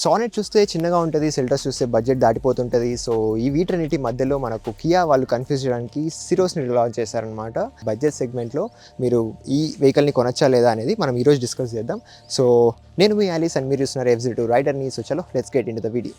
Sonnet చూస్తే చిన్నగా ఉంటుంది, సెల్టాస్ చూస్తే బడ్జెట్ దాటిపోతుంటుంది. సో ఈ వీటన్నిటి మధ్యలో మనకు కియా వాళ్ళు కన్ఫ్యూజ్ చేయడానికి సిరోస్ని లాంచ్ చేశారనమాట. బడ్జెట్ సెగ్మెంట్లో మీరు ఈ వెహికల్ని కొనచ్చా లేదా అనేది మనం ఈరోజు డిస్కస్ చేద్దాం. సో నేను మీ ఆలీస్ అండ్ మీరు చూస్తున్నారు FZ2 రైడర్ని. సో చలో let's get in to the video.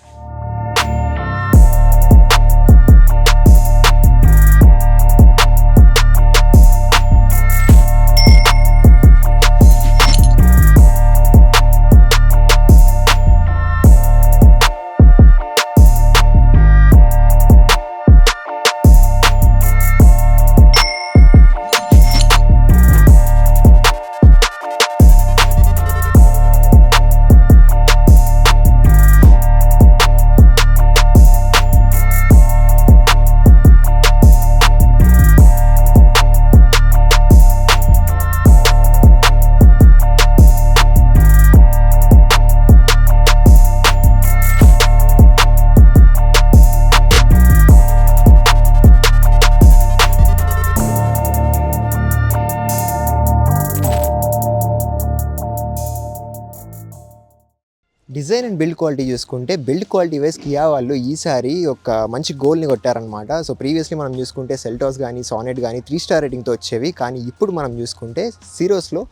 Design and build quality చూసుకుంటే బిల్డ్ క్వాలిటీ వైజ్ కియా వాళ్ళు ఈసారి ఒక మంచి గోల్ని కొట్టారనమాట. సో ప్రీవియస్లీ మనం చూసుకుంటే సెల్టాస్ కానీ సానెట్ కానీ 3 స్టార్ రేటింగ్తో వచ్చేవి, కానీ ఇప్పుడు మనం చూసుకుంటే సిరోస్లో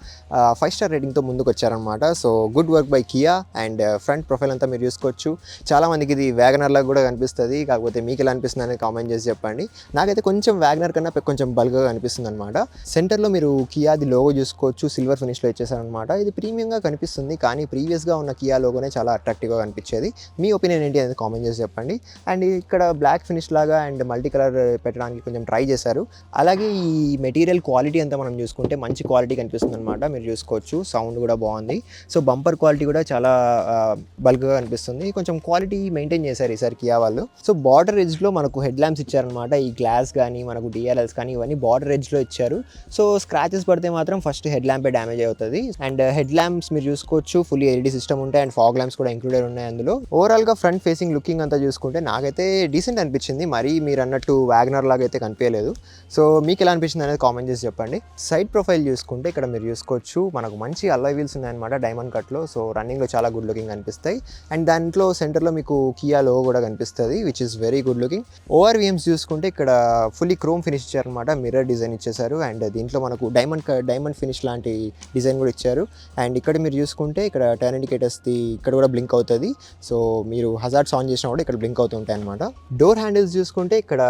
5 స్టార్ రేటింగ్తో ముందుకు వచ్చారనమాట. So good work by Kia. And front profile అంతా మీరు చూసుకోవచ్చు. చాలామందికి ఇది వ్యాగనర్ లాగా కూడా కనిపిస్తుంది, కాకపోతే మీకు ఎలా అనిపిస్తుంది అనేది కామెంట్ చేసి చెప్పండి. నాకైతే కొంచెం వ్యాగనర్ కన్నా కొంచెం బల్క్గా అనిపిస్తుంది అనమాట. సెంటర్లో మీరు కియాది లోగో చూసుకోవచ్చు, సిల్వర్ ఫినిష్లో ఇచ్చేసారనమాట. ఇది ప్రీమియంగా కనిపిస్తుంది, కానీ ప్రీవియస్గా ఉన్న కియా లోగోనే చాలా అట్రాక్టివ్గా కనిపించేది. మీ ఒపీనియన్ ఏంటి అనేది కామెంట్ చేసి చెప్పండి. అండ్ ఇక్కడ బ్లాక్ ఫినిష్ లాగా అండ్ మల్టీ కలర్ పెట్టడానికి కొంచెం ట్రై చేశారు. అలాగే ఈ మెటీరియల్ క్వాలిటీ అంతా మనం చూసుకుంటే మంచి క్వాలిటీ కనిపిస్తుంది అనమాట. మీరు చూసుకోవచ్చు, సౌండ్ కూడా బాగుంది. సో బంపర్ క్వాలిటీ కూడా చాలా బల్క్గా కనిపిస్తుంది. కొంచెం క్వాలిటీ మెయింటైన్ చేశారు ఈసారి కియా వాళ్ళు. సో బార్డర్ ఎడ్జ్లో మనకు హెడ్ ల్యాంప్స్ ఇచ్చారనమాట. ఈ గ్లాస్ కానీ మనకు DRLs కానీ ఇవన్నీ బార్డర్ ఎడ్జ్లో ఇచ్చారు. సో స్క్రాచెస్ పడితే మాత్రం ఫస్ట్ హెడ్ ల్యాంపే డ్యామేజ్ అవుతుంది. అండ్ హెడ్ ల్యాంప్స్ మీరు చూసుకోవచ్చు, ఫుల్లీ LED సిస్టమ్ ఉంటాయి అండ్ ఫాగ్ ల్యాంప్స్ కూడా ఇంక్లూడెడ్ ఉన్నాయి అందులో. ఓవరాల్గా ఫ్రంట్ ఫేసింగ్ లుకింగ్ అంతా చూసుకుంటే నాకైతే డీసెంట్ అనిపించింది. మరి మీరు అన్నట్టు వ్యాగనర్ లాగా అయితే కనిపించలేదు. సో మీకు ఎలా అనిపించింది అనేది కామెంట్ చేసి చెప్పండి. సైడ్ ప్రొఫైల్ చూసుకుంటే ఇక్కడ మీరు చూసుకోవచ్చు, మనకు మంచి అల్లాయ్ వీల్స్ ఉన్నాయన్నమాట డైమండ్ కట్లో. సో రన్నింగ్లో చాలా గుడ్ లుకింగ్ కనిపిస్తాయి. అండ్ దాంట్లో సెంటర్లో మీకు కియా లోగో కూడా కనిపిస్తుంది, which is very good looking. ORVMs చూసుకుంటే ఇక్కడ ఫుల్లీ క్రోమ్ ఫినిష్ ఇచ్చారనమాట, మిర్రర్ డిజైన్ ఇచ్చేసారు. అండ్ దీంట్లో మనకు డైమండ్ ఫినిష్ లాంటి డిజైన్ కూడా ఇచ్చారు. అండ్ ఇక్కడ మీరు చూసుకుంటే ఇక్కడ టర్న్ ఇండికేటర్స్ది ఇక్కడ కూడా బ్లింక్ అవుతుంది. సో మీరు హజార్డ్స్ ఆన్ చేసినా కూడా ఇక్కడ బ్లింక్ అవుతుంటాయి అనమాట. డోర్ హ్యాండిల్స్ చూసుకుంటే ఇక్కడ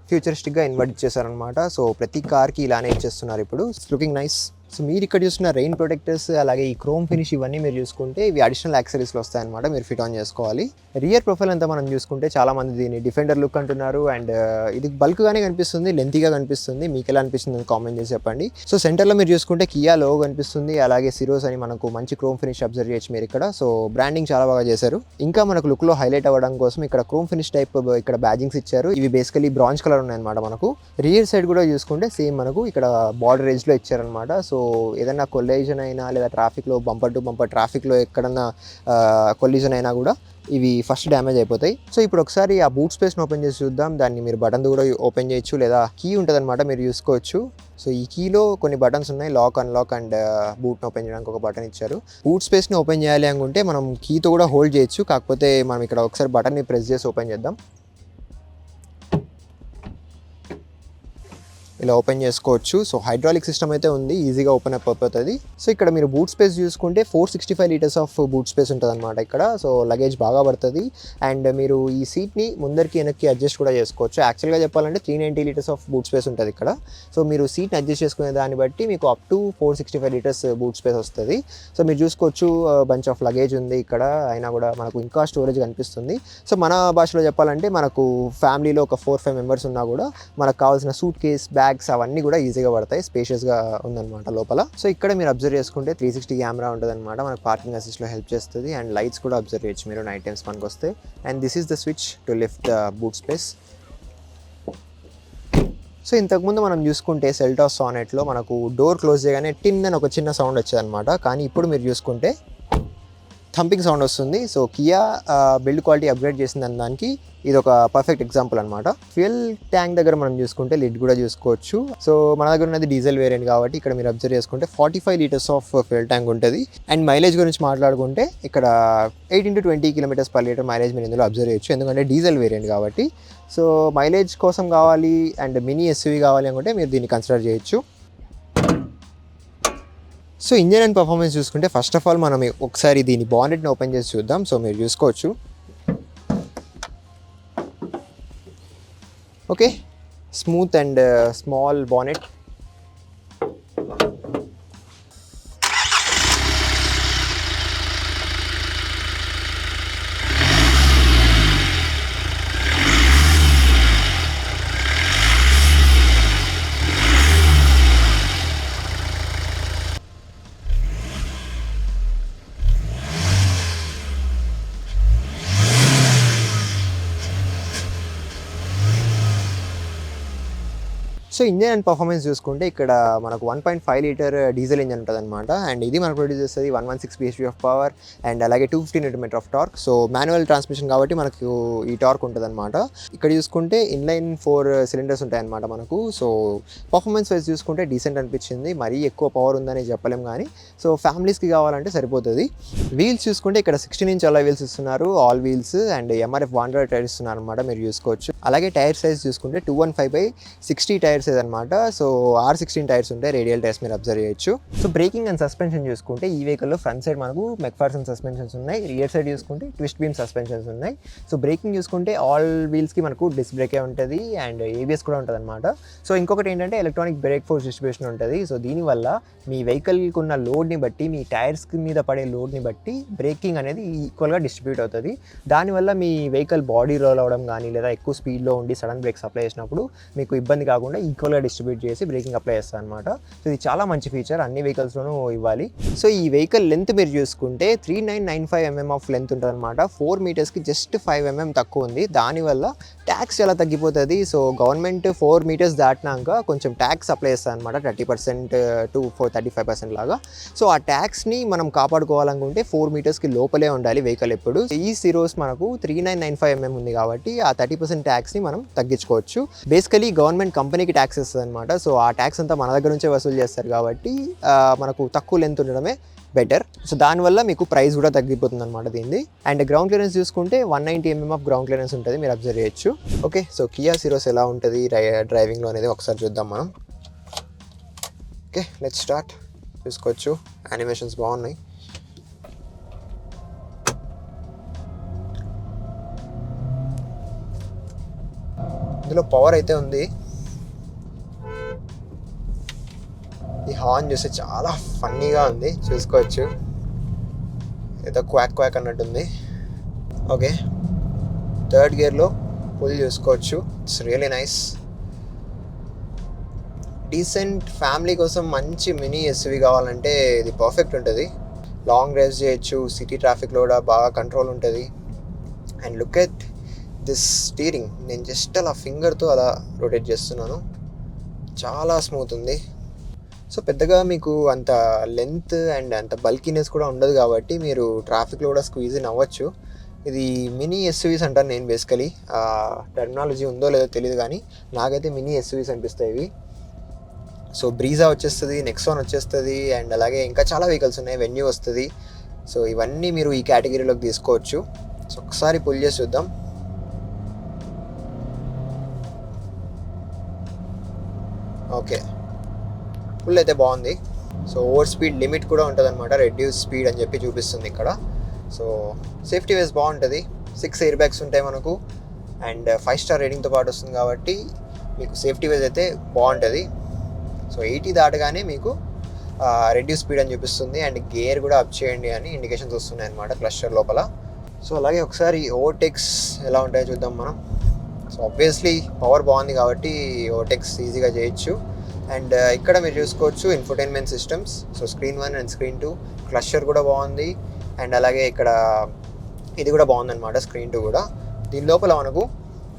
ఫ్యూచరిస్టిక్గా ఇన్వర్ట్ ఇచ్చేసారనమాట. సో ప్రతి కార్కి ఇలానే ఇచ్చేస్తున్నారు ఇప్పుడు. Looking nice. సో మీరు ఇక్కడ చూస్తున్న రెయిన్ ప్రొటెక్టర్స్ అలాగే ఈ క్రోమ్ ఫినిష్ ఇవన్నీ మీరు చూసుకుంటే ఇవి అడిషనల్ యాక్సరీస్లో వస్తాయన్నమాట, మీరు ఫిట్ ఆన్ చేసుకోవాలి. రియర్ ప్రొఫైల్ అంతా మనం చూసుకుంటే చాలామంది దీన్ని డిఫెండర్ లుక్ అంటున్నారు. అండ్ ఇది బల్క్గానే కనిపిస్తుంది, లెంతీగా కనిపిస్తుంది. మీకు ఎలా అనిపిస్తుంది కామెంట్ చేసి చెప్పండి. సో సెంటర్లో మీరు చూసుకుంటే కియా లోగో కనిపిస్తుంది, అలాగే సిరోస్ అని మనకు మంచి క్రోమ్ ఫినిష్ అబ్జర్వ్ చేయొచ్చు మీరు ఇక్కడ. సో బ్రాండింగ్ చాలా బాగా చేశారు. ఇంకా మనకు లుక్లో హైలైట్ అవ్వడం కోసం ఇక్కడ క్రోమ్ ఫినిష్ టైప్ ఇక్కడ బ్యాజింగ్స్ ఇచ్చారు. ఇవి బేసికలీ బ్రాంజ్ కలర్ ఉన్నాయన్నమాట మనకు. రియర్ సైడ్ కూడా చూసుకుంటే సేమ్ మనకు ఇక్కడ బార్డర్ ఎడ్జ్లో ఇచ్చారనమాట. సో ఏదైనా కొల్లిజన్ అయినా లేదా ట్రాఫిక్లో బంపర్ టు బంపర్ ట్రాఫిక్లో ఎక్కడన్నా కొల్లిజన్ అయినా కూడా ఇవి ఫస్ట్ డ్యామేజ్ అయిపోతాయి. సో ఇప్పుడు ఒకసారి ఆ బూట్ స్పేస్ని ఓపెన్ చేసి చూద్దాం. దాన్ని మీరు బటన్ కూడా ఓపెన్ చేయొచ్చు, లేదా కీ ఉంటుంది అనమాట, మీరు చూసుకోవచ్చు. సో ఈ కీలో కొన్ని బటన్స్ ఉన్నాయి, లాక్ అన్లాక్ అండ్ బూట్ని ఓపెన్ చేయడానికి ఒక బటన్ ఇచ్చారు. బూట్ స్పేస్ని ఓపెన్ చేయాలి అనుకుంటే మనం కీతో కూడా హోల్డ్ చేయొచ్చు, కాకపోతే మనం ఇక్కడ ఒకసారి బటన్ని ప్రెస్ చేసి ఓపెన్ చేద్దాం. ఇలా ఓపెన్ చేసుకోవచ్చు. సో హైడ్రాలిక్ సిస్టమ్ అయితే ఉంది, ఈజీగా ఓపెన్ అప్ అయిపోతుంది. సో ఇక్కడ మీరు బూట్ స్పేస్ చూసుకుంటే 465 లీటర్స్ ఆఫ్ బూట్ స్పేస్ ఉంటుంది అనమాట ఇక్కడ. సో లగేజ్ బాగా పడుతుంది. అండ్ మీరు ఈ సీట్ని ముందరికి వెనక్కి అడ్జస్ట్ కూడా చేసుకోవచ్చు. యాక్చువల్గా చెప్పాలంటే 390 లీటర్స్ ఆఫ్ బూట్ స్పేస్ ఉంటుంది ఇక్కడ. సో మీరు సీట్ని అడ్జస్ట్ చేసుకునే దాన్ని బట్టి మీకు up to 465 litres boot space వస్తుంది. సో మీరు చూసుకోవచ్చు, బంచ్ ఆఫ్ లగేజ్ ఉంది ఇక్కడ, అయినా కూడా మనకు ఇంకా స్టోరేజ్ కనిపిస్తుంది. సో మన భాషలో చెప్పాలంటే మనకు ఫ్యామిలీలో ఒక 4-5 మెంబర్స్ ఉన్నా కూడా మనకు కావాల్సిన సూట్ కేస్, బ్యాగ్స్ అవన్నీ కూడా ఈజీగా పడతాయి. స్పేషియస్గా ఉందన్నమాట లోపల. సో ఇక్కడ మీరు అబ్జర్వ్ చేసుకుంటే 360 కెమెరా ఉంటుంది అనమాట, మనకు పార్కింగ్ అసిస్ట్లో హెల్ప్ చేస్తుంది. అండ్ లైట్స్ కూడా అబ్జర్వ్ చేయొచ్చు మీరు నైట్ టైమ్స్ పనికి వస్తే. And this is the switch to lift the boot space. So ఇంతకుముందు మనం చూసుకుంటే సెల్టాస్ సానెట్లో మనకు డోర్ క్లోజ్ చేయగానే టిన్ అని ఒక చిన్న సౌండ్ వచ్చేదన్నమాట. కానీ ఇప్పుడు మీరు చూసుకుంటే థంపింగ్ సౌండ్ వస్తుంది. So Kia build quality upgrade చేసిన దానికి ఇది ఒక పర్ఫెక్ట్ ఎగ్జాంపుల్ అనమాట. ఫ్యూయల్ ట్యాంక్ దగ్గర మనం చూసుకుంటే లిడ్ కూడా చూసుకోవచ్చు. సో మన దగ్గర ఉన్నది డీజిల్ వేరియంట్ కాబట్టి ఇక్కడ మీరు అబ్జర్వ్ చేసుకుంటే 45 లీటర్స్ ఆఫ్ ఫ్యూయల్ ట్యాంక్ ఉంటుంది. అండ్ మైలేజ్ గురించి మాట్లాడుకుంటే ఇక్కడ 18 to 20 km/లీటర్ మైలేజ్ మీరు ఇందులో అబ్జర్వ్ చేయొచ్చు, ఎందుకంటే డీజిల్ వేరియంట్ కాబట్టి. సో మైలేజ్ కోసం కావాలి అండ్ మినీ ఎస్యూవీ కావాలి అనుకుంటే మీరు దీన్ని కన్సిడర్ చేయొచ్చు. సో ఇంజన్ అండ్ పర్ఫార్మెన్స్ చూసుకుంటే ఫస్ట్ ఆఫ్ ఆల్ మనం ఒకసారి దీని బానెట్ని ఓపెన్ చేసి చూద్దాం. సో మీరు చూసుకోవచ్చు. Okay, smooth and small bonnet. So engine and performance చూసుకుంటే ఇక్కడ మనకు 1.5 లీటర్ డీజిల్ ఇంజన్ ఉంటుంది అనమాట. అండ్ ఇది మనకు ప్రొడ్యూస్ చేస్తుంది 116 PHP ఆఫ్ పవర్ అండ్ అలాగే 250 Nm of torque. So manual transmission కాబట్టి మనకు ఈ టార్క్ ఉంటుంది అనమాట. ఇక్కడ చూసుకుంటే ఇన్లైన్ 4 సిలిండర్స్ ఉంటాయన్నమాట మనకు. సో పర్ఫార్మెన్స్ వైజ్ చూసుకుంటే డీసెంట్ అనిపించింది, మరీ ఎక్కువ పవర్ ఉందని చెప్పలేం కానీ సో ఫ్యామిలీస్కి కావాలంటే సరిపోతుంది. వీల్స్ చూసుకుంటే ఇక్కడ 16-inch అలా వీల్స్ ఇస్తున్నారు, all wheels and MRF wanderer tyre ఇస్తున్నారు అనమాట, మీరు చూసుకోవచ్చు. అలాగే టైర్ సైజ్ చూసుకుంటే 215/60 టైర్స్ అనమాట. సో R16 టైర్స్ ఉంటాయి, రేడియల్ టైర్స్ మీరు అబ్జర్వ్ చేయొచ్చు. సో బ్రేకింగ్ అండ్ సస్పెన్షన్ చూసుకుంటే ఈ వెహికల్లో ఫ్రంట్ సైడ్ మనకు మెక్ఫార్సన్ సస్పెన్షన్స్ ఉన్నాయి, రియర్ సైడ్ చూసుకుంటే ట్విస్ట్ బీమ్ సస్పెన్షన్స్ ఉన్నాయి. సో బ్రేకింగ్ చూసుకుంటే ఆల్ వీల్స్కి మనకు డిస్క్ బ్రేకే ఉంటుంది అండ్ ABS కూడా ఉంటుంది అనమాట. సో ఇంకొకటి ఏంటంటే ఎలక్ట్రానిక్ బ్రేక్ ఫోర్స్ డిస్ట్రిబ్యూషన్ ఉంటుంది. సో దీనివల్ల మీ వెహికల్కి ఉన్న లోడ్ని బట్టి, మీ టైర్స్ మీద పడే లోడ్ని బట్టి బ్రేకింగ్ అనేది ఈక్వల్గా డిస్ట్రిబ్యూట్ అవుతుంది. దానివల్ల మీ వెహికల్ బాడీ రోల్ అవ్వడం కానీ లేదా ఎక్కువ స్పీడ్లో ఉండి సడన్ బ్రేక్స్ అప్లై చేసినప్పుడు మీకు ఇబ్బంది కాకుండా ఈక్వల్గా డిస్ట్రిబ్యూట్ చేసి బ్రేకింగ్ అప్లై చేస్తాను అనమాట. సో ఇది చాలా మంచి ఫీచర్, అన్ని వెహికల్స్లోనూ ఇవ్వాలి. సో ఈ వెహికల్ లెంత్ మీరు చూసుకుంటే 3995 mm ఆఫ్ లెంత్ ఉంటుంది అనమాట. 4 మీటర్స్కి జస్ట్ 5 mm తక్కువ ఉంది. దానివల్ల ట్యాక్స్ చాలా తగ్గిపోతుంది. సో గవర్నమెంట్ 4 మీటర్స్ దాటినాక కొంచెం ట్యాక్స్ అప్లై చేస్తుంది అనమాట, 30% to 35% లాగా. సో ఆ ట్యాక్స్ని మనం కాపాడుకోవాలనుకుంటే 4 మీటర్స్కి లోపలే ఉండాలి వెహికల్ ఎప్పుడు. ఈ సిరోస్ మనకు 3995 mm ఉంది కాబట్టి ఆ 30% ట్యాక్స్ని మనం తగ్గించుకోవచ్చు. బేసికలీ గవర్నమెంట్ కంపెనీకి ట్యాక్స్ ఇస్తుంది అనమాట. సో ఆ ట్యాక్స్ అంతా మన దగ్గర నుంచే వసూలు చేస్తారు కాబట్టి మనకు తక్కువ లెంత్ ఉండడమే బెటర్. సో దానివల్ల మీకు ప్రైస్ కూడా తగ్గిపోతుంది అనమాట దీన్ని. అండ్ గ్రౌండ్ క్లియరెన్స్ చూసుకుంటే 190 mm ఆఫ్ గ్రౌండ్ క్లియరెన్స్ ఉంటుంది, మీరు అబ్జర్వ్ చేయొచ్చు. ఓకే, సో కియా సిరోస్ ఎలా ఉంటుంది డ్రైవింగ్లో అనేది ఒకసారి చూద్దాం మనం. Okay, let's start. చూసుకోవచ్చు యానిమేషన్స్ బాగున్నాయి. ఇందులో పవర్ అయితే ఉంది. ఈ హార్న్ చూస్తే చాలా ఫన్నీగా ఉంది, చూసుకోవచ్చు. ఏదో క్వాక్ క్వాక్ అన్నట్టుంది. ఓకే, థర్డ్ గేర్లో ఫుల్ చూసుకోవచ్చు. It's really nice. Decent family కోసం మంచి మినీ ఎస్యూవీ కావాలంటే ఇది పర్ఫెక్ట్ ఉంటుంది. లాంగ్ డ్రైవ్స్ చేయొచ్చు, సిటీ ట్రాఫిక్లో కూడా బాగా కంట్రోల్ ఉంటుంది. And look at this steering. నేను జస్ట్ అలా ఫింగర్తో అలా రొటేట్ చేస్తున్నాను, చాలా స్మూత్ ఉంది. సో పెద్దగా మీకు అంత లెంత్ అండ్ అంత బల్కీనెస్ కూడా ఉండదు కాబట్టి మీరు ట్రాఫిక్లో కూడా స్క్వీజ్ ఇన్ అవ్వచ్చు. ఇది మినీ ఎస్యూవీస్ అంటాను నేను బేసికలీ. టెక్నాలజీ ఉందో లేదో తెలియదు కానీ నాకైతే మినీ ఎస్యూవీస్ అనిపిస్తాయి ఇవి. సో బ్రీజా వచ్చేస్తుంది, నెక్సాన్ వచ్చేస్తుంది అండ్ అలాగే ఇంకా చాలా వెహికల్స్ ఉన్నాయి, వెన్యూ వస్తుంది. సో ఇవన్నీ మీరు ఈ కేటగిరీలోకి తీసుకోవచ్చు. సో ఒకసారి పుల్ చేసి చూద్దాం. ఓకే, ఫుల్ అయితే బాగుంది. సో ఓవర్ స్పీడ్ లిమిట్ కూడా ఉంటుంది అనమాట, రెడ్యూస్ స్పీడ్ అని చెప్పి చూపిస్తుంది ఇక్కడ. సో సేఫ్టీ వైజ్ బాగుంటుంది. 6 ఎయిర్ బ్యాగ్స్ ఉంటాయి మనకు అండ్ 5 స్టార్ రేటింగ్తో పాటు వస్తుంది కాబట్టి మీకు సేఫ్టీ వైజ్ అయితే బాగుంటుంది. సో 80 దాటగానే మీకు రెడ్యూస్ స్పీడ్ అని చూపిస్తుంది అండ్ గేర్ కూడా అప్ చేయండి అని ఇండికేషన్స్ వస్తున్నాయి అనమాట క్లస్టర్ లోపల. సో అలాగే ఒకసారి ఓవర్టేక్స్ ఎలా ఉంటాయో చూద్దాం మనం. సో ఆబ్వియస్లీ పవర్ బాగుంది కాబట్టి ఓవర్టేక్స్ ఈజీగా చేయొచ్చు. అండ్ ఇక్కడ మీరు చూసుకోవచ్చు infotainment systems. So screen 1 and screen 2, cluster కూడా బాగుంది అండ్ అలాగే ఇక్కడ ఇది కూడా బాగుందన్నమాట, స్క్రీన్ 2 కూడా. దీని లోపల మనకు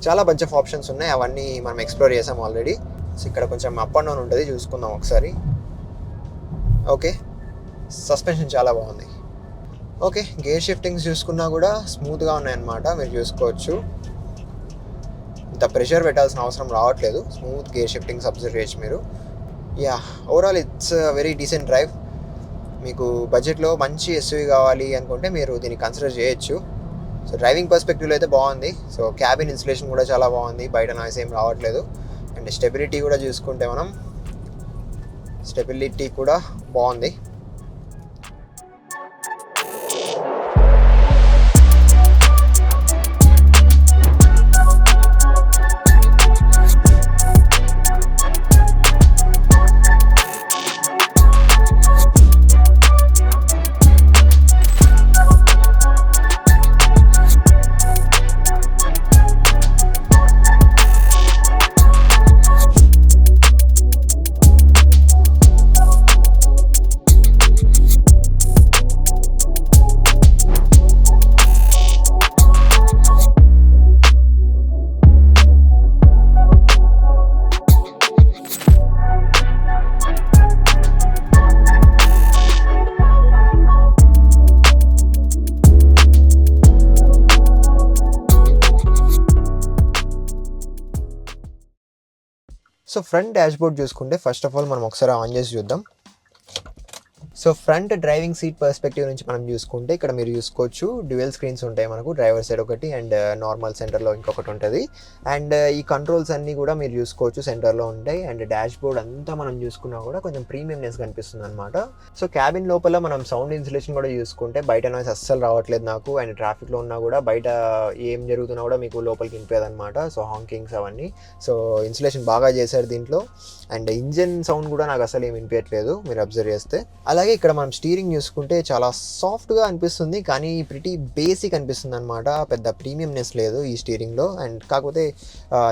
చాలా బంచ్ ఆఫ్ ఆప్షన్స్ ఉన్నాయి, అవన్నీ మనం ఎక్స్ప్లోర్ చేసాం ఆల్రెడీ. సో ఇక్కడ కొంచెం అప్ అండ్ డౌన్ ఉంటుంది, చూసుకుందాం ఒకసారి. ఓకే, సస్పెన్షన్ చాలా బాగుంది. ఓకే, గేర్ షిఫ్టింగ్స్ చూసుకున్నా కూడా స్మూత్గా ఉన్నాయన్నమాట. మీరు చూసుకోవచ్చు, ఇంత ప్రెషర్ పెట్టాల్సిన అవసరం రావట్లేదు. స్మూత్ గేర్ షిఫ్టింగ్స్ అబ్జర్వ్ చేయొచ్చు మీరు. Yeah, overall it's very decent drive. మీకు బడ్జెట్లో మంచి ఎస్యూవీ కావాలి అనుకుంటే మీరు దీన్ని కన్సిడర్ చేయొచ్చు. సో డ్రైవింగ్ పర్స్పెక్టివ్లో అయితే బాగుంది. సో క్యాబిన్ ఇన్సులేషన్ కూడా చాలా బాగుంది, బయట నాయిస్ ఏం రావట్లేదు. అండ్ స్టెబిలిటీ కూడా చూసుకుంటే మనం, స్టెబిలిటీ కూడా బాగుంది. సో ఫ్రంట్ డాష్బోర్డ్ చూసుకుంటే ఫస్ట్ ఆఫ్ ఆల్ మనం ఒకసారి ఆన్ చేసి చూద్దాం. So front driving seat perspective నుంచి మనం చూసుకుంటే ఇక్కడ మీరు చూసుకోవచ్చు, డ్యూయల్ స్క్రీన్స్ ఉంటాయి మనకు, డ్రైవర్ సైడ్ ఒకటి అండ్ నార్మల్ సెంటర్లో ఇంకొకటి ఉంటుంది. అండ్ ఈ కంట్రోల్స్ అన్నీ కూడా మీరు చూసుకోవచ్చు సెంటర్లో ఉంటాయి. అండ్ డాష్ బోర్డ్ అంతా మనం చూసుకున్నా కూడా కొంచెం ప్రీమియంనెస్ కనిపిస్తుంది అనమాట. సో క్యాబిన్ లోపల మనం సౌండ్ ఇన్సులేషన్ కూడా చూసుకుంటే బయట నాయిస్ అస్సలు రావట్లేదు నాకు. అండ్ ట్రాఫిక్లో ఉన్నా కూడా బయట ఏం జరుగుతున్నా కూడా మీకు లోపలికి వినిపేది అనమాట. సో హాంకింగ్స్ అవన్నీ, సో ఇన్సులేషన్ బాగా చేశారు దీంట్లో. అండ్ ఇంజన్ సౌండ్ కూడా నాకు అసలు ఏం వినిపించట్లేదు మీరు అబ్జర్వ్ చేస్తే. అలాగే ఇక్కడ మనం స్టీరింగ్ చూసుకుంటే చాలా సాఫ్ట్గా అనిపిస్తుంది, కానీ ప్రిటీ బేసిక్ అనిపిస్తుంది అనమాట. పెద్ద ప్రీమియంనెస్ లేదు ఈ స్టీరింగ్లో. అండ్ కాకపోతే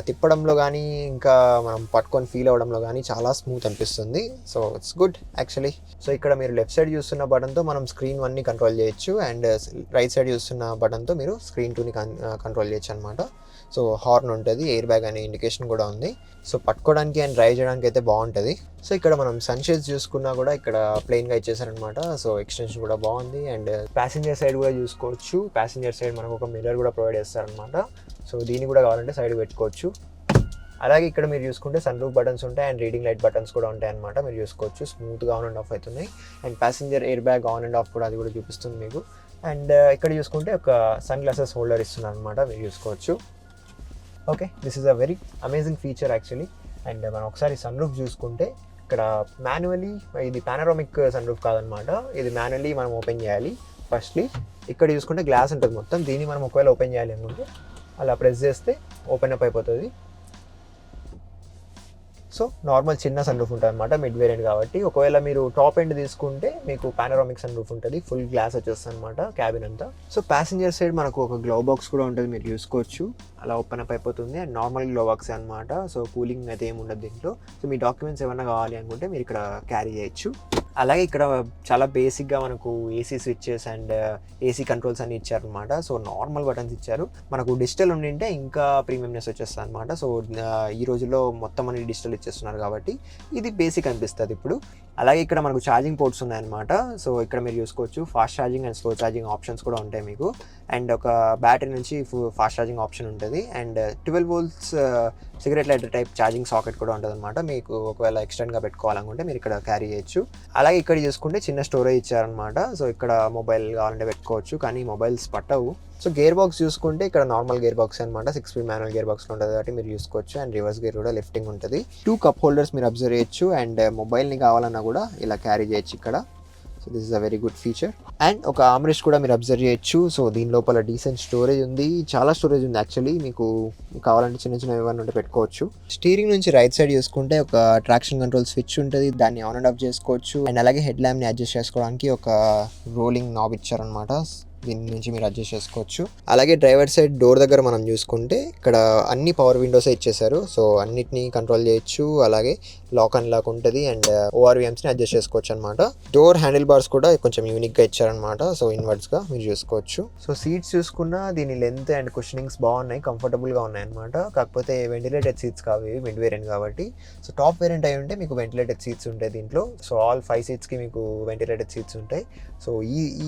తిప్పడంలో కానీ ఇంకా మనం పట్టుకొని ఫీల్ అవ్వడంలో కానీ చాలా స్మూత్ అనిపిస్తుంది. So it's good actually. So ఇక్కడ మీరు లెఫ్ట్ సైడ్ చూస్తున్న బటన్తో మనం స్క్రీన్ 1ని కంట్రోల్ చేయొచ్చు. అండ్ రైట్ సైడ్ చూస్తున్న బటన్తో మీరు స్క్రీన్ 2ని కంట్రోల్ చేయొచ్చు అనమాట. సో హార్న్ ఉంటుంది, ఎయిర్ బ్యాగ్ అనే ఇండికేషన్ కూడా ఉంది. సో పట్టుకోవడానికి అండ్ డ్రైవ్ చేయడానికి అయితే బాగుంటుంది. సో ఇక్కడ మనం సన్షేడ్స్ చూసుకున్నా కూడా ఇక్కడ ప్లెయిన్గా ఇచ్చేసారనమాట. సో ఎక్స్టెన్షన్ కూడా బాగుంది. అండ్ ప్యాసింజర్ సైడ్ కూడా చూసుకోవచ్చు, ప్యాసింజర్ సైడ్ మనకు ఒక మిర్రర్ కూడా ప్రొవైడ్ చేస్తారనమాట. సో దీన్ని కూడా కావాలంటే సైడ్ పెట్టుకోవచ్చు. అలాగే ఇక్కడ మీరు చూసుకుంటే సన్ రూఫ్ బటన్స్ ఉంటాయి అండ్ రీడింగ్ లైట్ బటన్స్ కూడా ఉంటాయి అనమాట. మీరు చూసుకోవచ్చు, స్మూత్గా ఆన్ అండ్ ఆఫ్ అవుతున్నాయి. And passenger air bag on and of కూడా అది కూడా చూపిస్తుంది మీకు. అండ్ ఇక్కడ చూసుకుంటే ఒక సన్ గ్లాసెస్ హోల్డర్ ఇస్తున్నారు అనమాట, మీరు చూసుకోవచ్చు. Okay, this is a very amazing feature actually. And మనం ఒకసారి సన్ రూఫ్ చూసుకుంటే ఇక్కడ మాన్యువల్లీ, ఇది పానరామిక్ సన్ రూఫ్ కాదనమాట, ఇది మాన్యువల్లీ మనం ఓపెన్ చేయాలి. ఫస్ట్లీ ఇక్కడ చూసుకుంటే గ్లాస్ ఉంటుంది మొత్తం, దీన్ని మనం ఒకవేళ ఓపెన్ చేయాలి అనుకుంటే అలా ప్రెస్ చేస్తే ఓపెన్ అప్ అయిపోతుంది. సో నార్మల్ చిన్న సన్ రూఫ్ ఉంటుంది అనమాట, మిడ్ వేరియంట్ కాబట్టి. ఒకవేళ మీరు టాప్ ఎండ్ తీసుకుంటే మీకు పానరామిక్ సన్ రూఫ్ ఉంటుంది, ఫుల్ గ్లాస్ వచ్చేస్తుంది అనమాట క్యాబిన్ అంతా. సో ప్యాసింజర్ సైడ్ మనకు ఒక గ్లో బాక్స్ కూడా ఉంటుంది, మీరు చూసుకోవచ్చు, అలా ఓపెన్ అప్ అయిపోతుంది. అండ్ నార్మల్ గ్లో బాక్స్ అనమాట. సో కూలింగ్ అయితే ఏమి ఉండదు దీంట్లో. సో మీ డాక్యుమెంట్స్ ఏమైనా కావాలి అనుకుంటే మీరు ఇక్కడ క్యారీ చేయొచ్చు. అలాగే ఇక్కడ చాలా బేసిక్గా మనకు AC switches and AC controls అన్ని ఇచ్చారనమాట. సో నార్మల్ బటన్స్ ఇచ్చారు. మనకు డిజిటల్ ఉండింటే ఇంకా ప్రీమియంనెస్ వచ్చేస్తుంది అనమాట. సో ఈ రోజుల్లో మొత్తం అన్ని డిజిటల్ ఇచ్చేస్తున్నారు కాబట్టి ఇది బేసిక్ అనిపిస్తుంది ఇప్పుడు. అలాగే ఇక్కడ మనకు ఛార్జింగ్ పోర్ట్స్ ఉన్నాయన్నమాట. సో ఇక్కడ మీరు చూసుకోవచ్చు, fast charging and slow charging options కూడా ఉంటాయి మీకు. అండ్ ఒక బ్యాటరీ నుంచి ఫాస్ట్ ఛార్జింగ్ ఆప్షన్ ఉంటుంది. And 12 volts cigarette lighter type charging socket కూడా ఉంటుంది అనమాట. మీకు ఒకవేళ ఎక్స్టెండ్గా పెట్టుకోవాలనుకుంటే మీరు ఇక్కడ క్యారీ చేయొచ్చు. అలాగే ఇక్కడ చూసుకుంటే చిన్న స్టోరేజ్ ఇచ్చారనమాట. సో ఇక్కడ మొబైల్ కావాలంటే పెట్టుకోవచ్చు, కానీ మొబైల్స్ పట్టవు. సో గేర్ బాక్స్ చూసుకుంటే ఇక్కడ నార్మల్ గేర్ బాక్స్ అనమాట, 6-speed మాన్యువల్ గేర్ బాక్స్లో ఉంటుంది కాబట్టి మీరు చూసుకోవచ్చు. అండ్ రివర్స్ గేర్ కూడా లిఫ్టింగ్ ఉంటుంది. 2 కప్ హోల్డర్స్ మీరు అబ్జర్వ్ చేయొచ్చు. అండ్ మొబైల్ని కావాలన్నా కూడా ఇలా క్యారీ చేయొచ్చు ఇక్కడ. So this is a very good feature. And ఒక ఆర్మ్రెస్ట్ కూడా మీరు అబ్జర్వ్ చేయొచ్చు. సో దీని లోపల డీసెంట్ స్టోరేజ్ ఉంది, చాలా స్టోరేజ్ ఉంది యాక్చువల్లీ. మీకు కావాలంటే చిన్న చిన్న ఏమన్నా ఉంటే పెట్టుకోవచ్చు. స్టీరింగ్ నుంచి రైట్ సైడ్ చూసుకుంటే ఒక ట్రాక్షన్ కంట్రోల్ స్విచ్ ఉంటుంది, దాన్ని ఆన్ అండ్ ఆఫ్ చేసుకోవచ్చు. అండ్ అలాగే హెడ్ ల్యాంప్ని అడ్జస్ట్ చేసుకోవడానికి ఒక రోలింగ్ నాబ్ ఇచ్చారనమాట. దీని నుంచి మీరు అడ్జస్ట్ చేసుకోవచ్చు. అలాగే డ్రైవర్ సైడ్ డోర్ దగ్గర మనం చూసుకుంటే ఇక్కడ అన్ని పవర్ విండోసే ఇచ్చేసారు. సో అన్నిటిని కంట్రోల్ చేయొచ్చు. అలాగే లాక్ అండ్ లాక్ ఉంటుంది అండ్ ఓఆర్విఎమ్స్ని అడ్జస్ట్ చేసుకోవచ్చు అనమాట. డోర్ హ్యాండిల్ బార్స్ కూడా కొంచెం యూనిక్గా ఇచ్చారనమాట. సో ఇన్వర్డ్స్గా మీరు చూసుకోవచ్చు. సో సీట్స్ చూసుకున్నా దీని లెంత్ అండ్ కుషనింగ్స్ బాగున్నాయి, కంఫర్టబుల్గా ఉన్నాయి అనమాట. కాకపోతే వెంటిలేటెడ్ సీట్స్ కావు, మిడ్ వేరియంట్ కాబట్టి. సో టాప్ వేరియంట్ అయి ఉంటే మీకు వెంటిలేటెడ్ సీట్స్ ఉంటాయి దీంట్లో. సో ఆల్ 5 సీట్స్కి మీకు వెంటిలేటెడ్ సీట్స్ ఉంటాయి. సో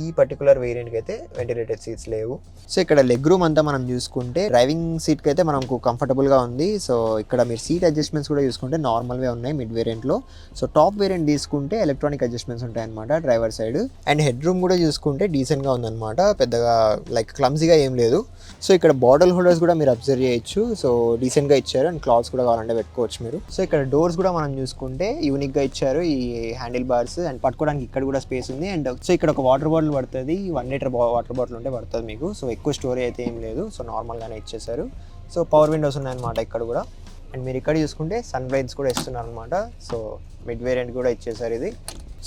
ఈ పర్టికులర్ వేరియంట్కి అయితే వెంటిలేటెడ్ సీట్స్ లేవు. సో ఇక్కడ లెగ్ రూమ్ అంతా మనం చూసుకుంటే డ్రైవింగ్ సీట్కి అయితే మనకు కంఫర్టబుల్గా ఉంది. సో ఇక్కడ మీరు సీట్ అడ్జస్ట్మెంట్స్ కూడా చూసుకుంటే నార్మల్గా ఉన్నాయి మిడ్ వేరియంట్లో. సో టాప్ వేరియంట్ తీసుకుంటే ఎలక్ట్రానిక్ అడ్జస్ట్మెంట్స్ ఉంటాయి అనమాట driver side. And head room కూడా చూసుకుంటే డీసెంట్గా ఉందన్నమాట, పెద్దగా లైక్ క్లమ్సీగా ఏం లేదు. సో ఇక్కడ బాటిల్ హోల్డర్స్ కూడా మీరు అబ్జర్వ్ చేయొచ్చు. సో డీసెంట్గా ఇచ్చారు అండ్ క్లాత్స్ కూడా కావాలంటే పెట్టుకోవచ్చు మీరు. సో ఇక్కడ డోర్స్ కూడా మనం చూసుకుంటే యూనిక్గా ఇచ్చారు, ఈ హ్యాండిల్ బార్స్ అండ్ పట్టుకోవడానికి ఇక్కడ కూడా స్పేస్ ఉంది. అండ్ సో ఇక్కడ ఒక వాటర్ బాటిల్ పడుతుంది, 1 లీటర్ వాటర్ బాటిల్ ఉంటే పడుతుంది మీకు. సో ఎక్కువ స్టోరేజ్ అయితే ఏం లేదు, సో నార్మల్గానే ఇచ్చేసారు. సో పవర్ విండోస్ ఉన్నాయన్నమాట ఇక్కడ కూడా. అండ్ మీరు ఇక్కడ చూసుకుంటే సన్ బ్లైండ్స్ కూడా ఇస్తున్నారు అనమాట. సో మిడ్ వేరియంట్ కూడా ఇచ్చేసారు ఇది.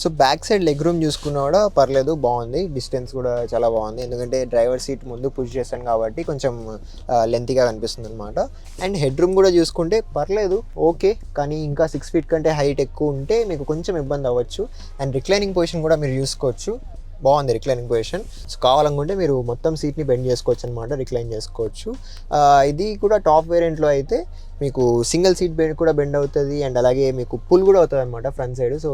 So back side leg room చూసుకున్నా కూడా పర్లేదు, బాగుంది. డిస్టెన్స్ కూడా చాలా బాగుంది, ఎందుకంటే డ్రైవర్ సీట్ ముందు పుష్ చేస్తాను కాబట్టి కొంచెం లెంతీగా కనిపిస్తుంది అనమాట. అండ్ హెడ్ రూమ్ కూడా చూసుకుంటే పర్లేదు, ఓకే. కానీ ఇంకా 6 ఫీట్ కంటే హైట్ ఎక్కువ ఉంటే మీకు కొంచెం ఇబ్బంది అవ్వచ్చు. అండ్ రిక్లైనింగ్ పొజిషన్ కూడా మీరు చూసుకోవచ్చు, బాగుంది రిక్లైనింగ్ పొజిషన్. సో కావాలనుకుంటే మీరు మొత్తం సీట్ని బెండ్ చేసుకోవచ్చు అనమాట, రిక్లైన్ చేసుకోవచ్చు. ఇది కూడా టాప్ వేరియంట్లో అయితే మీకు సింగిల్ సీట్ కూడా బెండ్ అవుతుంది అండ్ అలాగే మీకు పుల్ కూడా అవుతుంది అనమాట ఫ్రంట్ సైడ్. సో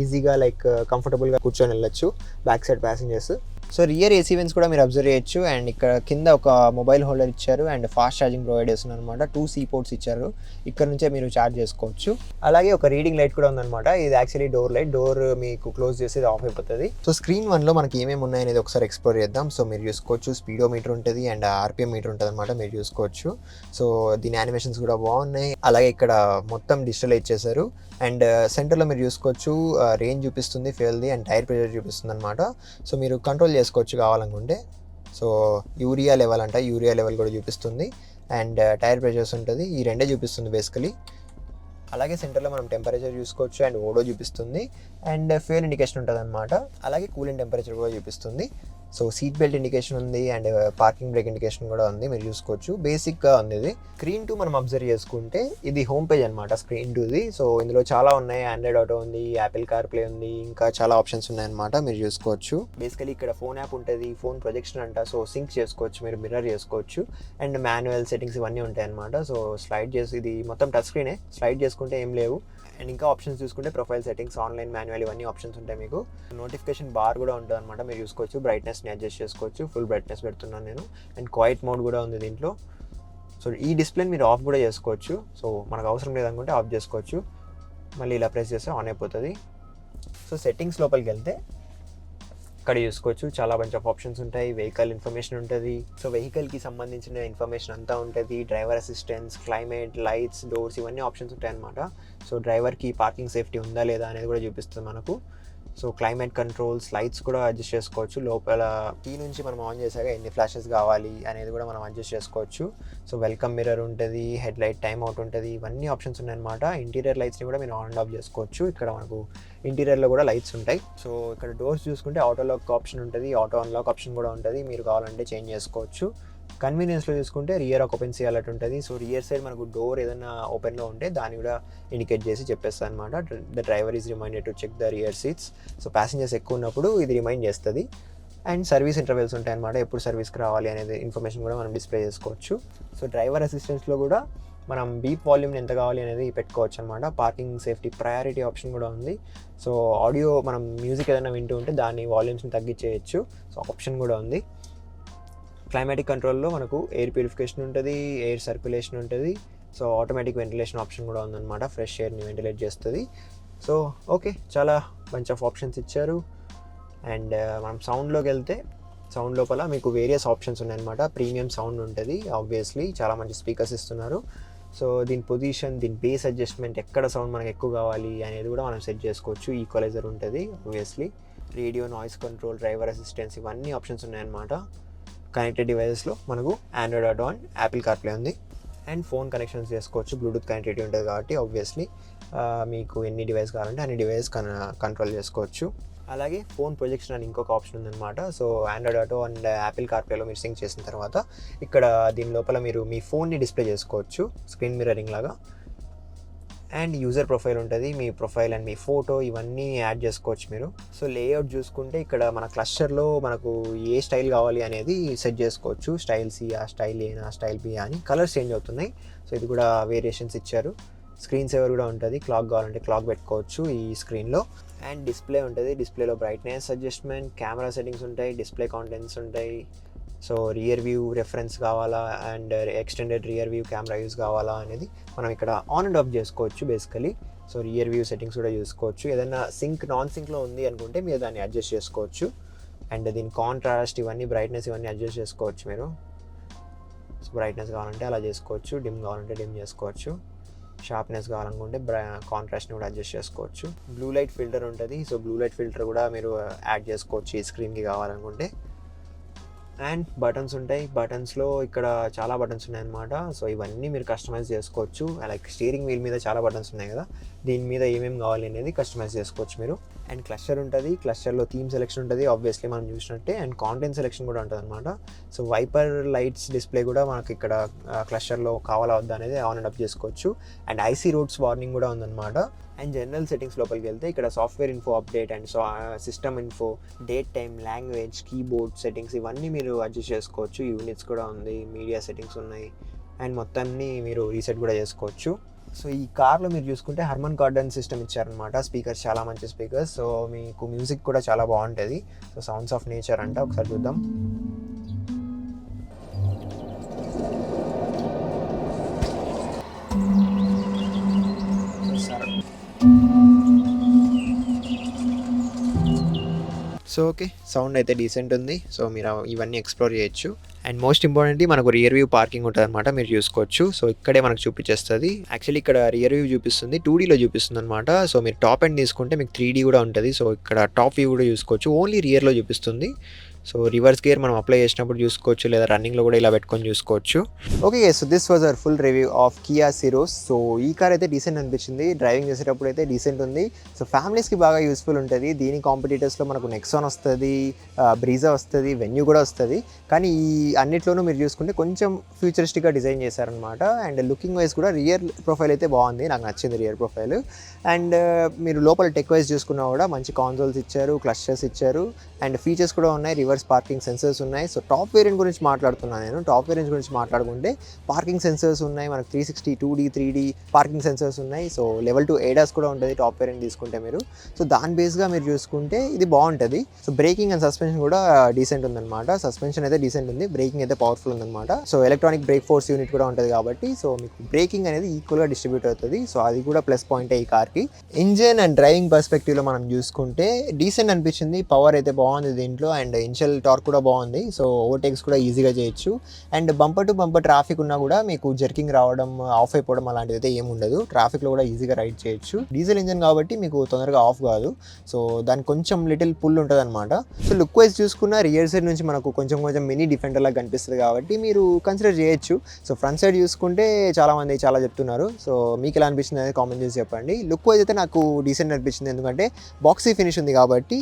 ఈజీగా లైక్ కంఫర్టబుల్గా కూర్చొని వెళ్ళొచ్చు back side passengers. So rear AC vents కూడా మీరు అబ్జర్వ్ చేయొచ్చు. అండ్ ఇక్కడ కింద ఒక మొబైల్ హోల్డర్ ఇచ్చారు అండ్ ఫాస్ట్ ఛార్జింగ్ ప్రొవైడ్ చేస్తున్నారు అనమాట. 2 C పోర్ట్స్ ఇచ్చారు, ఇక్కడ నుంచే మీరు ఛార్జ్ చేసుకోవచ్చు. అలాగే ఒక రీడింగ్ లైట్ కూడా ఉందన్నమాట. ఇది యాక్చువల్లీ డోర్ లైట్, డోర్ మీకు క్లోజ్ చేసేది ఆఫ్ అయిపోతుంది. సో స్క్రీన్ 1లో మనకి ఏమేమి ఉన్నాయనేది ఒకసారి ఎక్స్ప్లోర్ చేద్దాం. సో మీరు చూసుకోవచ్చు, స్పీడోమీటర్ ఉంటుంది అండ్ RPM మీటర్ ఉంటుంది అనమాట, మీరు చూసుకోవచ్చు. సో దీని యానిమేషన్స్ కూడా బాగున్నాయి. అలాగే ఇక్కడ మొత్తం డిజిటల్ ఇచ్చేసారు. అండ్ సెంటర్లో మీరు చూసుకోవచ్చు, రేంజ్ చూపిస్తుంది ఫ్యూయల్ది అండ్ టైర్ ప్రెషర్ చూపిస్తుంది అనమాట. సో మీరు కంట్రోల్ చేసుకోవచ్చు కావాలనుకుంటే. సో యూరియా లెవెల్ కూడా చూపిస్తుంది అండ్ టైర్ ప్రెషర్స్ ఉంటుంది, ఈ రెండే చూపిస్తుంది బేసికలీ. అలాగే సెంటర్లో మనం టెంపరేచర్ చూసుకోవచ్చు అండ్ ఓడో చూపిస్తుంది అండ్ ఫ్యూయల్ ఇండికేషన్ ఉంటుంది అనమాట. అలాగే కూలింగ్ టెంపరేచర్ కూడా చూపిస్తుంది. సో సీట్ బెల్ట్ ఇండికేషన్ ఉంది అండ్ పార్కింగ్ బ్రేక్ ఇండికేషన్ కూడా ఉంది, మీరు చూసుకోవచ్చు. బేసిక్గా ఉంది ఇది. స్క్రీన్ 2 మనం అబ్జర్వ్ చేసుకుంటే ఇది హోమ్ పేజ్ అనమాట, స్క్రీన్ 2ది. సో ఇందులో చాలా ఉన్నాయి, ఆండ్రాయిడ్ ఆటో ఉంది, యాపిల్ కార్ ప్లే ఉంది, ఇంకా చాలా ఆప్షన్స్ ఉన్నాయన్నమాట, మీరు చూసుకోవచ్చు. బేసికలీ ఇక్కడ ఫోన్ యాప్ ఉంటుంది, ఫోన్ ప్రొజెక్షన్ అంట. సో సింక్ చేసుకోవచ్చు, మీరు మిర్రర్ చేసుకోవచ్చు అండ్ మాన్యువల్ సెట్టింగ్స్ ఇవన్నీ ఉంటాయి అనమాట. సో స్లైడ్ చేసి, ఇది మొత్తం టచ్ స్క్రీనే, స్లైడ్ చేసుకుంటే ఏం లేవు. అండ్ ఇంకా ఆప్షన్స్ చూసుకుంటే ప్రొఫైల్ సెట్టింగ్స్, ఆన్లైన్ మాన్యువల్ ఇవన్నీ ఆప్షన్స్ ఉంటాయి మీకు. నోటిఫికేషన్ బార్ కూడా ఉంటుంది అనమాట, మీరు చూసుకోవచ్చు. బ్రైట్నెస్ని అడ్జస్ట్ చేసుకోవచ్చు, ఫుల్ బ్రైట్నెస్ పెడుతున్నాను నేను. అండ్ క్వైట్ మోడ్ కూడా ఉంది దీంట్లో. సో ఈ డిస్ప్లేని మీరు ఆఫ్ కూడా చేసుకోవచ్చు. సో మనకు అవసరం లేదనుకుంటే ఆఫ్ చేసుకోవచ్చు, మళ్ళీ ఇలా ప్రెస్ చేస్తే ఆన్ అయిపోతుంది. సో సెట్టింగ్స్ లోపలికి వెళ్తే ఇక్కడ చూసుకోవచ్చు, చాలా బంచ్ ఆఫ్ ఆప్షన్స్ ఉంటాయి. వెహికల్ ఇన్ఫర్మేషన్ ఉంటుంది. సో వెహికల్కి సంబంధించిన ఇన్ఫర్మేషన్ అంతా ఉంటుంది. Driver assistance, climate, lights, doors ఇవన్నీ ఆప్షన్స్ ఉంటాయి అన్నమాట. సో డ్రైవర్కి పార్కింగ్ సేఫ్టీ ఉందా లేదా అనేది కూడా చూపిస్తుంది మనకు. సో క్లైమేట్ కంట్రోల్స్, లైట్స్ కూడా అడ్జస్ట్ చేసుకోవచ్చు. లోపల కీ నుంచి మనం ఆన్ చేశాక ఎన్ని ఫ్లాషెస్ కావాలి అనేది కూడా మనం అడ్జస్ట్ చేసుకోవచ్చు. సో వెల్కమ్ మిర్రర్ ఉంటుంది, హెడ్ లైట్ టైమ్ అవుట్ ఉంటుంది, ఇవన్నీ ఆప్షన్స్ ఉన్నాయన్నమాట. ఇంటీరియర్ లైట్స్ని కూడా మీరు ఆన్ అండ్ ఆఫ్ చేసుకోవచ్చు. ఇక్కడ మనకు ఇంటీరియర్లో కూడా లైట్స్ ఉంటాయి. సో ఇక్కడ డోర్స్ చూసుకుంటే ఆటో లాక్ ఆప్షన్ ఉంటుంది, ఆటో అన్లాక్ ఆప్షన్ కూడా ఉంటుంది, మీరు కావాలంటే చేంజ్ చేసుకోవచ్చు. కన్వీనియన్స్లో చూసుకుంటే రియర్ ఆక్యుపెన్సీ అలర్ట్ ఉంటుంది. సో రియర్ సైడ్ మనకు డోర్ ఏదైనా ఓపెన్లో ఉంటే దాన్ని కూడా ఇండికేట్ చేసి చెప్పేస్తుంది అనమాట. The driver is reminded to check the rear seats. So passengers ఎక్కువ ఉన్నప్పుడు ఇది రిమైండ్ చేస్తుంది. అండ్ సర్వీస్ ఇంటర్వెల్స్ ఉంటాయి అనమాట, ఎప్పుడు సర్వీస్కి రావాలి అనేది ఇన్ఫర్మేషన్ కూడా మనం డిస్ప్లే చేసుకోవచ్చు. సో డ్రైవర్ అసిస్టెన్స్లో కూడా మనం బీప్ వాల్యూమ్ని ఎంత కావాలి అనేది పెట్టుకోవచ్చు అనమాట. పార్కింగ్ సేఫ్టీ ప్రయారిటీ ఆప్షన్ కూడా ఉంది. సో ఆడియో మనం మ్యూజిక్ ఏదైనా వింటూ ఉంటే దాని వాల్యూమ్స్ని తగ్గించేయచ్చు, సో ఆప్షన్ కూడా ఉంది. క్లైమాటిక్ కంట్రోల్లో మనకు ఎయిర్ ప్యూరిఫికేషన్ ఉంటుంది, ఎయిర్ సర్క్యులేషన్ ఉంటుంది. సో ఆటోమేటిక్ వెంటిలేషన్ ఆప్షన్ కూడా ఉందన్నమాట, ఫ్రెష్ ఎయిర్ని వెంటిలేట్ చేస్తుంది. సో ఓకే, చాలా బంచ్ ఆఫ్ ఆప్షన్స్ ఇచ్చారు. అండ్ మనం సౌండ్లోకి వెళ్తే సౌండ్ లోపల మీకు వేరియస్ ఆప్షన్స్ ఉన్నాయన్నమాట. ప్రీమియం సౌండ్ ఉంటుంది, ఆబ్వియస్లీ చాలా మంచి స్పీకర్స్ ఇస్తున్నారు. సో దీని పొజిషన్, దీని బేస్ అడ్జస్ట్మెంట్, ఎక్కడ సౌండ్ మనకు ఎక్కువ కావాలి అనేది కూడా మనం సెట్ చేసుకోవచ్చు. ఈక్వలైజర్ ఉంటుంది obviously. Radio, noise control, driver assistance ఇవన్నీ ఆప్షన్స్ ఉన్నాయన్నమాట. కనెక్టెడ్ డివైజెస్లో మనకు Android Auto and Apple car play ఉంది. అండ్ ఫోన్ కనెక్షన్స్ చేసుకోవచ్చు, బ్లూటూత్ కనెక్టివిటీ ఉంటుంది కాబట్టి ఆబ్వియస్లీ మీకు ఎన్ని డివైస్ కావాలంటే అన్ని డివైస్ కంట్రోల్ చేసుకోవచ్చు. అలాగే ఫోన్ ప్రొజెక్షన్ అని ఇంకొక ఆప్షన్ ఉందన్నమాట. So Android Auto and Apple కార్ప్లేలో మీరు సింక్ చేసిన తర్వాత ఇక్కడ దీని లోపల మీరు మీ ఫోన్ని డిస్ప్లే చేసుకోవచ్చు స్క్రీన్ మిర్రరింగ్ లాగా. అండ్ యూజర్ ప్రొఫైల్ ఉంటుంది, మీ ప్రొఫైల్ అండ్ మీ ఫోటో ఇవన్నీ యాడ్ చేసుకోవచ్చు మీరు. సో లేఅవుట్ చూసుకుంటే ఇక్కడ మన క్లస్టర్లో మనకు ఏ స్టైల్ కావాలి అనేది సెట్ చేసుకోవచ్చు. స్టైల్ సి, ఆ స్టైల్ ఏ, ఆ స్టైల్ బి అని కలర్స్ చేంజ్ అవుతున్నాయి. సో ఇది కూడా వేరియేషన్స్ ఇచ్చారు. స్క్రీన్ సేవర్ కూడా ఉంటుంది, క్లాక్ కావాలంటే క్లాక్ పెట్టుకోవచ్చు ఈ స్క్రీన్లో. అండ్ డిస్ప్లే ఉంటుంది, డిస్ప్లేలో బ్రైట్నెస్ అడ్జస్ట్మెంట్, కెమెరా సెట్టింగ్స్ ఉంటాయి, డిస్ప్లే కాంటెంట్స్ ఉంటాయి. సో రియర్ వ్యూ రెఫరెన్స్ కావాలా and extended rear view camera use కావాలా అనేది మనం ఇక్కడ ఆన్ అండ్ ఆఫ్ చేసుకోవచ్చు basically. So rear view settings కూడా చూసుకోవచ్చు. ఏదైనా సింక్ నాన్ సింక్లో ఉంది అనుకుంటే మీరు దాన్ని అడ్జస్ట్ చేసుకోవచ్చు. అండ్ దీని కాంట్రాస్ట్ ఇవన్నీ బ్రైట్నెస్ ఇవన్నీ అడ్జస్ట్ చేసుకోవచ్చు మీరు. సో బ్రైట్నెస్ కావాలంటే అలా చేసుకోవచ్చు, డిమ్ కావాలంటే డిమ్ చేసుకోవచ్చు, షార్ప్నెస్ కావాలనుకుంటే కాంట్రాస్ట్ని కూడా అడ్జస్ట్ చేసుకోవచ్చు. బ్లూ లైట్ ఫిల్టర్ ఉంటుంది. సో బ్లూ లైట్ ఫిల్టర్ కూడా మీరు యాడ్ చేసుకోవచ్చు ఈ స్క్రీన్కి కావాలనుకుంటే. అండ్ బటన్స్ ఉంటాయి, బటన్స్లో ఇక్కడ చాలా బటన్స్ ఉన్నాయన్నమాట. సో ఇవన్నీ మీరు కస్టమైజ్ చేసుకోవచ్చు. లైక్ స్టీరింగ్ వీల్ మీద చాలా బటన్స్ ఉన్నాయి కదా, దీని మీద ఏమేమి కావాలి అనేది కస్టమైజ్ చేసుకోవచ్చు మీరు. అండ్ క్లస్టర్ ఉంటుంది, క్లస్టర్లో థీమ్ సెలెక్షన్ ఉంటుంది ఆబ్వియస్లీ మనం చూసినట్టే. అండ్ కాంటెంట్ సెలెక్షన్ కూడా ఉంటుంది అనమాట. సో వైపర్ లైట్స్ డిస్ప్లే కూడా మనకి ఇక్కడ క్లస్టర్లో కావాలా వద్దా అనేది ఆన్ అండ్ అప్ చేసుకోవచ్చు. అండ్ ఐసీ రోడ్స్ వార్నింగ్ కూడా ఉందన్నమాట. అండ్ జనరల్ సెట్టింగ్స్ లోపలికి వెళ్తే ఇక్కడ software info update and system info, date time, language, keyboard settings ఇవన్నీ మీరు అడ్జస్ట్ చేసుకోవచ్చు. యూనిట్స్ కూడా ఉంది, మీడియా సెట్టింగ్స్ ఉన్నాయి, అండ్ మొత్తాన్ని మీరు రీసెట్ కూడా చేసుకోవచ్చు. సో ఈ కార్లో మీరు చూసుకుంటే హర్మన్ కార్డన్ సిస్టమ్ ఇచ్చారనమాట. స్పీకర్స్ చాలా మంచి స్పీకర్స్. సో మీకు మ్యూజిక్ కూడా చాలా బాగుంటుంది. సో సౌండ్స్ ఆఫ్ నేచర్ అంట, ఒకసారి చూద్దాం. సో ఓకే, సౌండ్ అయితే డీసెంట్ ఉంది. సో మీరు ఇవన్నీ ఎక్స్ప్లోర్ చేయొచ్చు. అండ్ మోస్ట్ ఇంపార్టెంట్లీ మనకు రియర్ వ్యూ పార్కింగ్ ఉంటుంది అనమాట, మీరు చూసుకోవచ్చు. సో ఇక్కడే మనకు చూపించేస్తుంది. యాక్చువల్లీ ఇక్కడ రియర్ వ్యూ చూపిస్తుంది, 2Dలో చూపిస్తుంది అనమాట. సో మీరు టాప్ ఎండ్ తీసుకుంటే మీకు 3D కూడా ఉంటుంది. సో ఇక్కడ టాప్ వ్యూ కూడా చూసుకోవచ్చు, ఓన్లీ రియర్లో చూపిస్తుంది. సో రివర్స్ గేర్ మనం అప్లై చేసినప్పుడు చూసుకోవచ్చు, లేదా రన్నింగ్లో కూడా ఇలా పెట్టుకొని చూసుకోవచ్చు. Okay, so this was our full review of Kia Syros. సో ఈ కార్ అయితే డీసెంట్ అనిపించింది, డ్రైవింగ్ చేసేటప్పుడు అయితే డీసెంట్ ఉంది. సో ఫ్యామిలీస్కి బాగా యూస్ఫుల్ ఉంటుంది. దీని కాంపిటీటర్స్లో మనకు నెక్సాన్ వస్తుంది, బ్రీజా వస్తుంది, వెన్యూ కూడా వస్తుంది. కానీ ఈ అన్నిట్లోనూ మీరు చూసుకుంటే కొంచెం ఫ్యూచరిస్టిక్గా డిజైన్ చేశారనమాట. అండ్ లుకింగ్ వైజ్ కూడా రియర్ ప్రొఫైల్ అయితే బాగుంది, నాకు నచ్చింది రియర్ ప్రొఫైల్. అండ్ మీరు లోపల టెక్ వైజ్ చూసుకున్నా కూడా మంచి కాన్సోల్స్ ఇచ్చారు, క్లస్టర్స్ ఇచ్చారు, అండ్ ఫీచర్స్ కూడా ఉన్నాయి. రివర్స్ పార్కింగ్ సెన్సర్స్ ఉన్నాయి. సో టాప్ వేరియంట్ గురించి మాట్లాడుతున్నాను నేను. టాప్ వేరియంట్ గురించి మాట్లాడుకుంటే పార్కింగ్ సెన్సర్స్ ఉన్నాయి మనకు, 360, 2D, 3D పార్కింగ్ సెన్సర్స్ ఉన్నాయి. సో లెవెల్ 2 ADAS కూడా ఉంటుంది టాప్ వేరియంట్ తీసుకుంటే మీరు. సో దాని బేస్గా మీరు చూసుకుంటే ఇది బాగుంటుంది. సో బ్రేకింగ్ అండ్ సస్పెన్షన్ కూడా డీసెంట్ ఉందన్నమాట. సస్పెన్షన్ అయితే డీసెంట్ ఉంది, బ్రేకింగ్ అయితే పవర్ఫుల్ ఉందన్నమాట. So electronic break force unit కూడా ఉంటుంది కాబట్టి సో మీకు బ్రేకింగ్ అనేది ఈక్వల్గా డిస్ట్రిబ్యూట్ అవుతుంది. సో అది కూడా ప్లస్ పాయింటే ఈ కార్కి. ఇంజిన్ అండ్ డ్రైవింగ్ పర్స్పెక్టివ్లో మనం చూసుకుంటే డీసెంట్ అనిపించింది. పవర్ అయితే బాగుంది దీంట్లో, అండ్ ఇనిషియల్ టార్క్ కూడా బాగుంది. సో ఓవర్టేక్స్ కూడా ఈజీగా చేయొచ్చు. And bumper to bumper traffic ఉన్నా కూడా మీకు జర్కింగ్ రావడం, ఆఫ్ అయిపోవడం అలాంటిది అయితే ఏమి ఉండదు. ట్రాఫిక్లో కూడా ఈజీగా రైడ్ చేయొచ్చు. డీజిల్ ఇంజిన్ కాబట్టి మీకు తొందరగా ఆఫ్ కాదు. సో దానికి కొంచెం లిటిల్ పుల్ ఉంటుంది అనమాట. సో లుక్ వైజ్ చూసుకున్న రియర్ సైడ్ నుంచి మనకు కొంచెం మినీ డిఫెండర్ లాగా కనిపిస్తుంది కాబట్టి మీరు కన్సిడర్ చేయొచ్చు. సో ఫ్రంట్ సైడ్ చూసుకుంటే చాలామంది చాలా చెప్తున్నారు. సో మీకు ఎలా అనిపిస్తుంది అనేది కామెంట్ చేసి చెప్పండి. లుక్ వైజ్ అయితే నాకు డీసెంట్ అనిపించింది, ఎందుకంటే బాక్సీ ఫినిష్ ఉంది కాబట్టి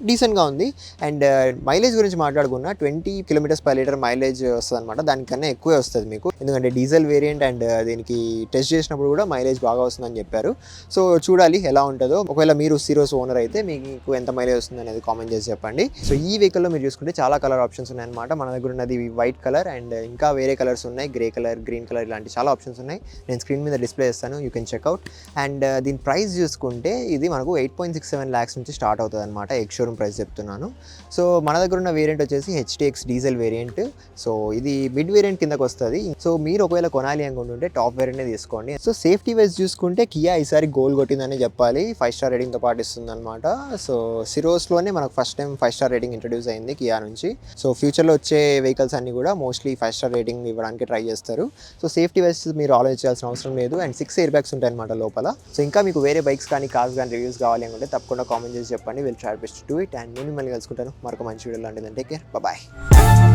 డీసెంట్గా ఉంది. అండ్ మైలేజ్ గురించి మాట్లాడుకున్న 20 km/L మైలేజ్ వస్తుంది అనమాట. దానికన్నా ఎక్కువే వస్తుంది మీకు, ఎందుకంటే డీజిల్ వేరియంట్ అండ్ దీనికి టెస్ట్ చేసినప్పుడు కూడా మైలేజ్ బాగా వస్తుందని చెప్పారు. సో చూడాలి ఎలా ఉంటుందో. ఒకవేళ మీరు సిరోస్ ఓనర్ అయితే మీకు ఎంత మైలేజ్ వస్తుంది అనేది కామెంట్ చేసి చెప్పండి. సో ఈ వెహికల్లో మీరు చూసుకుంటే చాలా కలర్ ఆప్షన్స్ ఉన్నాయన్నమాట. మన దగ్గర ఉన్నది వైట్ కలర్ అండ్ ఇంకా వేరే కలర్స్ ఉన్నాయి, గ్రే కలర్, గ్రీన్ కలర్, ఇలాంటి చాలా ఆప్షన్స్ ఉన్నాయి. నేను స్క్రీన్ మీద డిస్ప్లే చేస్తాను, యూ కెన్ చెక్అవుట్. అండ్ దీని ప్రైస్ చూసుకుంటే ఇది మనకు 8.67 lakhs నుంచి స్టార్ట్ అవుతుంది అనమాట. ఎక్స్ షోరూమ్ ప్రైస్ చెప్తున్నాను. సో మన దగ్గర ఉన్న వేరియంట్ వచ్చేసి HTX డీజిల్ వేరియంట్. సో ఇది మిడ్ వేరియంట్ కిందకు వస్తుంది. సో మీరు ఒకవేళ కొనాలి అనుకుంటుంటే టాప్ వేరియంట్ తీసుకోండి. సో సేఫ్టీ వైజ్ చూసుకుంటే కియా ఈసారి గోల్ కొట్టిందని చెప్పాలి, 5 స్టార్ రేటింగ్తో పాటు ఇస్తుంది అనమాట. సో సిరోస్లోనే మనకు first time 5 star rating introduce అయింది కియా నుంచి. సో ఫ్యూచర్లో వచ్చే వెహికల్స్ అన్ని కూడా మోస్ట్లీ 5 స్టార్ రేటింగ్ ఇవ్వడానికి ట్రై చేస్తారు. సో సేఫ్టీ వైజ్ మీరు ఆలోచించాల్సిన అవసరం లేదు. అండ్ 6 ఎయిర్ బ్యాగ్స్ ఉంటాయి అనమాట లోపల. సో ఇంకా మీకు వేరే బైక్స్ కానీ కార్స్ కానీ రివ్యూస్ కావాలి అనుకుంటే తప్పకుండా కామెంట్ చేసి చెప్పండి. Will try best to it. And నేను మిమ్మల్ని కలుసుకుంటాను మరొక మంచి వీడియోలో. అంటే టేక్ కేర్, బాయ్.